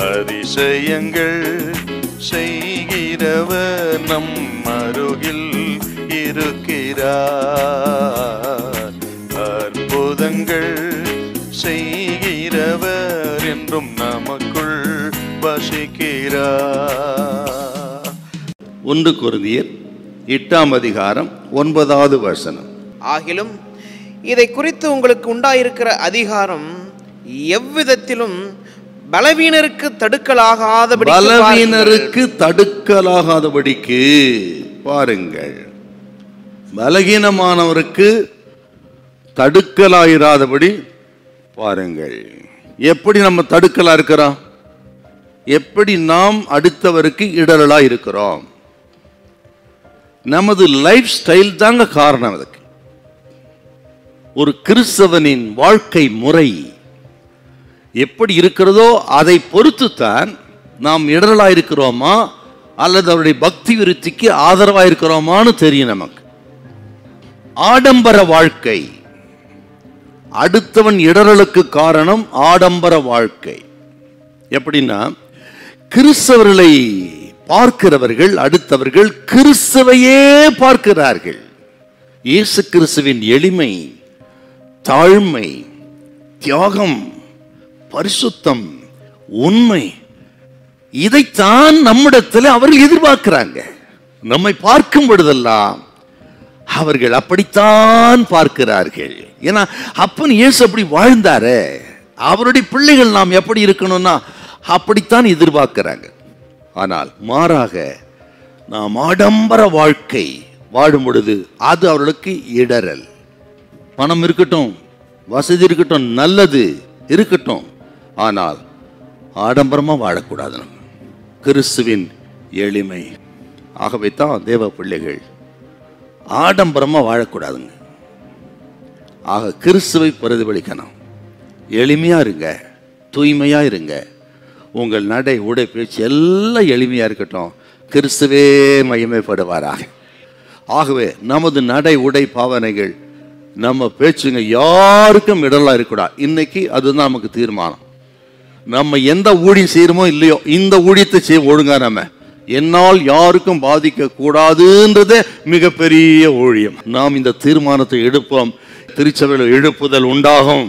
அதிசயங்கள் செய்கிறவர் நம் அருகில் இருக்கிறார். அற்புதங்கள் செய்கிறவர் என்றும் நமக்குள் வசிக்கிறார். 1 கொரிந்தியர் 8ஆம் அதிகாரம் 9வது வசனம். ஆகிலும் இதை குறித்து உங்களுக்கு உண்டாயிருக்கிற அதிகாரம் எவ்விதத்திலும் பலவீனருக்கு தடுக்கலாகாதபடிக்கு பாருங்கள். பலகீனமானவருக்கு தடுக்கலாயிராதபடி பாருங்கள். எப்படி நம்ம தடுக்கலா இருக்கிறோம்? எப்படி நாம் அடுத்தவருக்கு இடரலா இருக்கிறோம்? நமது லைஃப் ஸ்டைல் தாங்க காரணம். அதுக்கு ஒரு கிறிஸ்தவனின் வாழ்க்கை முறை எப்படி இருக்கிறதோ அதை பொறுத்து தான் நாம் இடரலா இருக்கிறோமா அல்லது அவருடைய பக்தி விருத்திக்கு ஆதரவா இருக்கிறோமான்னு தெரியும் நமக்கு. ஆடம்பர வாழ்க்கை, அடுத்தவன் இடரலுக்கு காரணம் ஆடம்பர வாழ்க்கை. எப்படின்னா, கிறிஸ்தவர்களை பார்க்கிறவர்கள் அடுத்தவர்கள் கிறிஸ்துவையே பார்க்கிறார்கள். இயேசு கிறிஸ்துவின் எளிமை, தாழ்மை, தியாகம், பரிசுத்தம், உண்மை, இதைத்தான் நம்மிடத்தில் அவர்கள் எதிர்பார்க்கிறாங்க. நம்மை பார்க்கும் பொழுதெல்லாம் அவர்கள் அப்படித்தான் பார்க்கிறார்கள். ஏன்னா அப்பன் இயேசு அப்படி வாழ்ந்தாரு, அவருடைய பிள்ளைகள் நாம் எப்படி இருக்கணும்னா அப்படித்தான் எதிர்பார்க்கிறாங்க. ஆனால் மாறாக நாம் ஆடம்பர வாழ்க்கை வாழும் பொழுது அது அவர்களுக்கு இடரல். பணம் இருக்கட்டும், வசதி இருக்கட்டும், நல்லது இருக்கட்டும், ஆனால் ஆடம்பரமா வாழக்கூடாது. நம்ம கிறிஸ்துவின் எளிமை. ஆகவே தான் தேவ பிள்ளைகள் ஆடம்பரமா வாழக்கூடாதுங்க. ஆக கிறிஸ்துவை பிரதிபலிக்கணும். எளிமையா இருங்க, தூய்மையா இருங்க. உங்கள் நடை, உடை, பேச்சு எல்லாம் எளிமையா இருக்கட்டும். கிறிஸ்துவே மகிமைப்படுவாராக. ஆகவே நமது நடை, உடை, பாவனைகள், நம்ம பேச்சுங்க யாருக்கும் இடரலா இருக்கக்கூடாது. இன்னைக்கு அதுதான் நமக்கு தீர்மானம். நம்ம எந்த ஊழியம் செய்யறோமோ இல்லையோ, இந்த ஊழியத்தை செய்ய ஒழுங்கா நம்ம என்னால் யாருக்கும் பாதிக்க கூடாதுன்றதே மிகப்பெரிய ஊழியம். நாம் இந்த தீர்மானத்தை எடுப்போம். திருச்சபையில் எழுப்புதல் உண்டாகும்.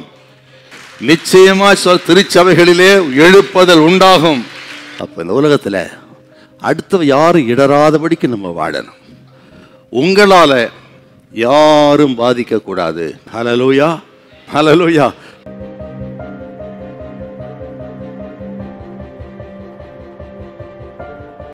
நிச்சயமா திருச்சபைகளிலே எழுப்புதல் உண்டாகும். அப்ப இந்த உலகத்துல அடுத்தவ யாரும் இடராதபடிக்கு நம்ம வாழணும். உங்களால யாரும் பாதிக்க கூடாது. ஹல்லேலூயா, ஹல்லேலூயா.